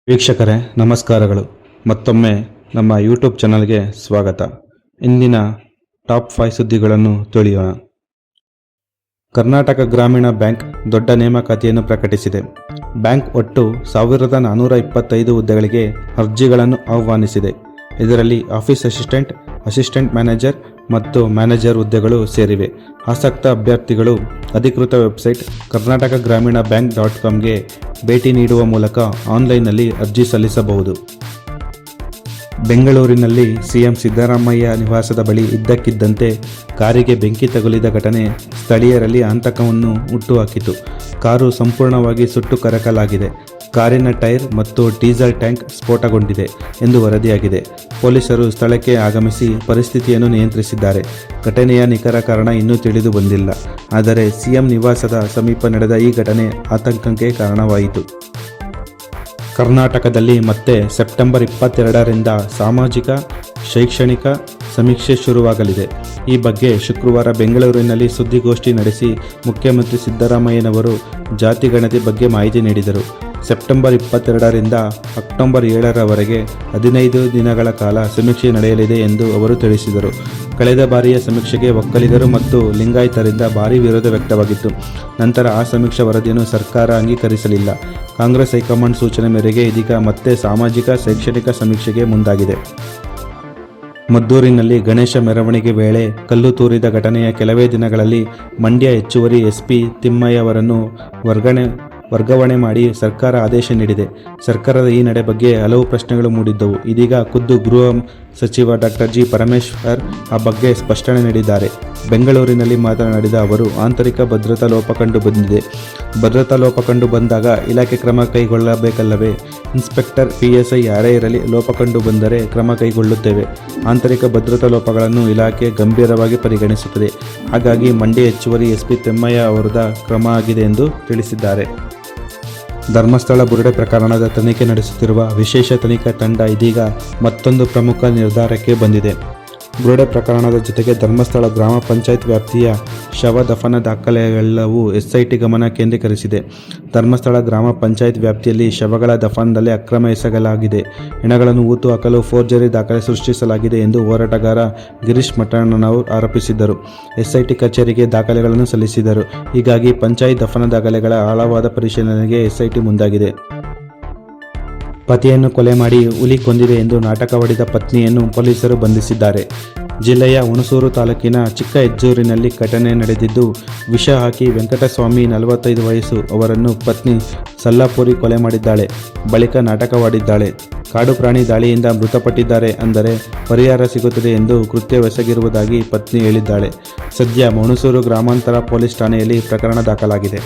ವೀಕ್ಷಕರೇ ನಮಸ್ಕಾರಗಳು. ಮತ್ತೊಮ್ಮೆ ನಮ್ಮ ಯೂಟ್ಯೂಬ್ ಚಾನಲ್ಗೆ ಸ್ವಾಗತ. ಇಂದಿನ ಟಾಪ್ 5 ಸುದ್ದಿಗಳನ್ನು ತಿಳಿಯೋಣ. ಕರ್ನಾಟಕ ಗ್ರಾಮೀಣ ಬ್ಯಾಂಕ್ ದೊಡ್ಡ ನೇಮಕಾತಿಯನ್ನು ಪ್ರಕಟಿಸಿದೆ. ಬ್ಯಾಂಕ್ ಒಟ್ಟು 1425 ಹುದ್ದೆಗಳಿಗೆ ಅರ್ಜಿಗಳನ್ನು ಆಹ್ವಾನಿಸಿದೆ. ಇದರಲ್ಲಿ ಆಫೀಸ್ ಅಸಿಸ್ಟೆಂಟ್, ಅಸಿಸ್ಟೆಂಟ್ ಮ್ಯಾನೇಜರ್ ಮತ್ತು ಮ್ಯಾನೇಜರ್ ಹುದ್ದೆಗಳು ಸೇರಿವೆ. ಆಸಕ್ತ ಅಭ್ಯರ್ಥಿಗಳು ಅಧಿಕೃತ ವೆಬ್ಸೈಟ್ ಕರ್ನಾಟಕ ಗ್ರಾಮೀಣ ಬ್ಯಾಂಕ್.comಗೆ ಭೇಟಿ ನೀಡುವ ಮೂಲಕ ಆನ್ಲೈನ್ನಲ್ಲಿ ಅರ್ಜಿ ಸಲ್ಲಿಸಬಹುದು. ಬೆಂಗಳೂರಿನಲ್ಲಿ ಸಿಎಂ ಸಿದ್ದರಾಮಯ್ಯ ನಿವಾಸದ ಬಳಿ ಇದ್ದಕ್ಕಿದ್ದಂತೆ ಕಾರಿಗೆ ಬೆಂಕಿ ತಗುಲಿದ ಘಟನೆ ಸ್ಥಳೀಯರಲ್ಲಿ ಆತಂಕವನ್ನು ಹುಟ್ಟುಹಾಕಿತು. ಕಾರು ಸಂಪೂರ್ಣವಾಗಿ ಸುಟ್ಟು ಕರಕಲಾಗಿದೆ. ಕಾರಿನ ಟೈರ್ ಮತ್ತು ಡೀಸೆಲ್ ಟ್ಯಾಂಕ್ ಸ್ಫೋಟಗೊಂಡಿದೆ ಎಂದು ವರದಿಯಾಗಿದೆ. ಪೊಲೀಸರು ಸ್ಥಳಕ್ಕೆ ಆಗಮಿಸಿ ಪರಿಸ್ಥಿತಿಯನ್ನು ನಿಯಂತ್ರಿಸಿದ್ದಾರೆ. ಘಟನೆಯ ನಿಖರ ಕಾರಣ ಇನ್ನೂ ತಿಳಿದು ಬಂದಿಲ್ಲ. ಆದರೆ ಸಿಎಂ ನಿವಾಸದ ಸಮೀಪ ನಡೆದ ಈ ಘಟನೆ ಆತಂಕಕ್ಕೆ ಕಾರಣವಾಯಿತು. ಕರ್ನಾಟಕದಲ್ಲಿ ಮತ್ತೆ ಸೆಪ್ಟೆಂಬರ್ 22ರಿಂದ ಸಾಮಾಜಿಕ ಶೈಕ್ಷಣಿಕ ಸಮೀಕ್ಷೆ ಶುರುವಾಗಲಿದೆ. ಈ ಬಗ್ಗೆ ಶುಕ್ರವಾರ ಬೆಂಗಳೂರಿನಲ್ಲಿ ಸುದ್ದಿಗೋಷ್ಠಿ ನಡೆಸಿ ಮುಖ್ಯಮಂತ್ರಿ ಸಿದ್ದರಾಮಯ್ಯನವರು ಜಾತಿ ಗಣತಿ ಬಗ್ಗೆ ಮಾಹಿತಿ ನೀಡಿದರು. ಸೆಪ್ಟೆಂಬರ್ 22ರಿಂದ ಅಕ್ಟೋಬರ್ 7ರವರೆಗೆ 15 ದಿನಗಳ ಕಾಲ ಸಮೀಕ್ಷೆ ನಡೆಯಲಿದೆ ಎಂದು ಅವರು ತಿಳಿಸಿದರು. ಕಳೆದ ಬಾರಿಯ ಸಮೀಕ್ಷೆಗೆ ಒಕ್ಕಲಿಗರು ಮತ್ತು ಲಿಂಗಾಯತರಿಂದ ಭಾರೀ ವಿರೋಧ ವ್ಯಕ್ತವಾಗಿತ್ತು. ನಂತರ ಆ ಸಮೀಕ್ಷಾ ವರದಿಯನ್ನು ಸರ್ಕಾರ ಅಂಗೀಕರಿಸಲಿಲ್ಲ. ಕಾಂಗ್ರೆಸ್ ಹೈಕಮಾಂಡ್ ಸೂಚನೆ ಮೇರೆಗೆ ಇದೀಗ ಮತ್ತೆ ಸಾಮಾಜಿಕ ಶೈಕ್ಷಣಿಕ ಸಮೀಕ್ಷೆಗೆ ಮುಂದಾಗಿದೆ. ಮದ್ದೂರಿನಲ್ಲಿ ಗಣೇಶ ಮೆರವಣಿಗೆ ವೇಳೆ ಕಲ್ಲು ತೂರಿದ ಘಟನೆಯ ಕೆಲವೇ ದಿನಗಳಲ್ಲಿ ಮಂಡ್ಯ ಹೆಚ್ಚುವರಿ ಎಸ್ಪಿ ತಿಮ್ಮಯ್ಯ ಅವರನ್ನು ವರ್ಗಾವಣೆ ಮಾಡಿ ಸರ್ಕಾರ ಆದೇಶ ನೀಡಿದೆ. ಸರ್ಕಾರದ ಈ ನಡೆ ಬಗ್ಗೆ ಹಲವು ಪ್ರಶ್ನೆಗಳು ಮೂಡಿದ್ದವು. ಇದೀಗ ಖುದ್ದು ಗೃಹ ಸಚಿವ ಡಾಕ್ಟರ್ ಜಿ ಪರಮೇಶ್ವರ್ ಆ ಬಗ್ಗೆ ಸ್ಪಷ್ಟನೆ ನೀಡಿದ್ದಾರೆ. ಬೆಂಗಳೂರಿನಲ್ಲಿ ಮಾತನಾಡಿದ ಅವರು, ಆಂತರಿಕ ಭದ್ರತಾ ಲೋಪ ಕಂಡು ಬಂದಿದೆ. ಭದ್ರತಾ ಲೋಪ ಕಂಡು ಬಂದಾಗ ಇಲಾಖೆ ಕ್ರಮ ಕೈಗೊಳ್ಳಬೇಕಲ್ಲವೇ? ಇನ್ಸ್ಪೆಕ್ಟರ್, PSI ಯಾರೇ ಇರಲಿ, ಲೋಪ ಕಂಡು ಬಂದರೆ ಕ್ರಮ ಕೈಗೊಳ್ಳುತ್ತೇವೆ. ಆಂತರಿಕ ಭದ್ರತಾ ಲೋಪಗಳನ್ನು ಇಲಾಖೆ ಗಂಭೀರವಾಗಿ ಪರಿಗಣಿಸುತ್ತದೆ. ಹಾಗಾಗಿ ಮಂಡ್ಯ ಹೆಚ್ಚುವರಿ ಎಸ್ಪಿ ತಿಮ್ಮಯ್ಯ ಅವರದ ಕ್ರಮ ಆಗಿದೆ ಎಂದು ತಿಳಿಸಿದ್ದಾರೆ. ಧರ್ಮಸ್ಥಳ ಬುರುಡೆ ಪ್ರಕರಣದ ತನಿಖೆ ನಡೆಸುತ್ತಿರುವ ವಿಶೇಷ ತನಿಖಾ ತಂಡ ಇದೀಗ ಮತ್ತೊಂದು ಪ್ರಮುಖ ನಿರ್ಧಾರಕ್ಕೆ ಬಂದಿದೆ. ಬುರುಡೆ ಪ್ರಕರಣದ ಜೊತೆಗೆ ಧರ್ಮಸ್ಥಳ ಗ್ರಾಮ ಪಂಚಾಯತ್ ವ್ಯಾಪ್ತಿಯ ಶವ ದಫನ ದಾಖಲೆಗಳೆಲ್ಲವೂ SIT ಗಮನ ಕೇಂದ್ರೀಕರಿಸಿದೆ. ಧರ್ಮಸ್ಥಳ ಗ್ರಾಮ ಪಂಚಾಯತ್ ವ್ಯಾಪ್ತಿಯಲ್ಲಿ ಶವಗಳ ದಫನದಲ್ಲಿ ಅಕ್ರಮ ಎಸಗಲಾಗಿದೆ. ಹೆಣಗಳನ್ನು ಹೂತು ಹಾಕಲು ಫೋರ್ಜರಿ ದಾಖಲೆ ಸೃಷ್ಟಿಸಲಾಗಿದೆ ಎಂದು ಹೋರಾಟಗಾರ ಗಿರೀಶ್ ಮಠಣ್ಣನವರು ಆರೋಪಿಸಿದ್ದರು. SIT ಕಚೇರಿಗೆ ದಾಖಲೆಗಳನ್ನು ಸಲ್ಲಿಸಿದರು. ಹೀಗಾಗಿ ಪಂಚಾಯತ್ ದಫನ ದಾಖಲೆಗಳ ಆಳವಾದ ಪರಿಶೀಲನೆಗೆ SIT ಮುಂದಾಗಿದೆ. ಪತಿಯನ್ನು ಕೊಲೆ ಮಾಡಿ ಹುಲಿ ಕೊಂದಿದೆ ಎಂದು ನಾಟಕವಾಡಿದ ಪತ್ನಿಯನ್ನು ಪೊಲೀಸರು ಬಂಧಿಸಿದ್ದಾರೆ. ಜಿಲ್ಲೆಯ ಹುಣಸೂರು ತಾಲೂಕಿನ ಚಿಕ್ಕ ಹೆಜ್ಜೂರಿನಲ್ಲಿ ಘಟನೆ ನಡೆದಿದ್ದು, ವಿಷ ಹಾಕಿ ವೆಂಕಟಸ್ವಾಮಿ 45 ವಯಸ್ಸು ಅವರನ್ನು ಪತ್ನಿ ಸಲ್ಲಾಪುರಿ ಕೊಲೆ ಮಾಡಿದ್ದಾಳೆ. ಬಳಿಕ ನಾಟಕವಾಡಿದ್ದಾಳೆ. ಕಾಡು ಪ್ರಾಣಿ ದಾಳಿಯಿಂದ ಮೃತಪಟ್ಟಿದ್ದಾರೆ ಅಂದರೆ ಪರಿಹಾರ ಸಿಗುತ್ತದೆ ಎಂದು ಕೃತ್ಯವೆಸಗಿರುವುದಾಗಿ ಪತ್ನಿ ಹೇಳಿದ್ದಾಳೆ. ಸದ್ಯ ಹುಣಸೂರು ಗ್ರಾಮಾಂತರ ಪೊಲೀಸ್ ಠಾಣೆಯಲ್ಲಿ ಪ್ರಕರಣ ದಾಖಲಾಗಿದೆ.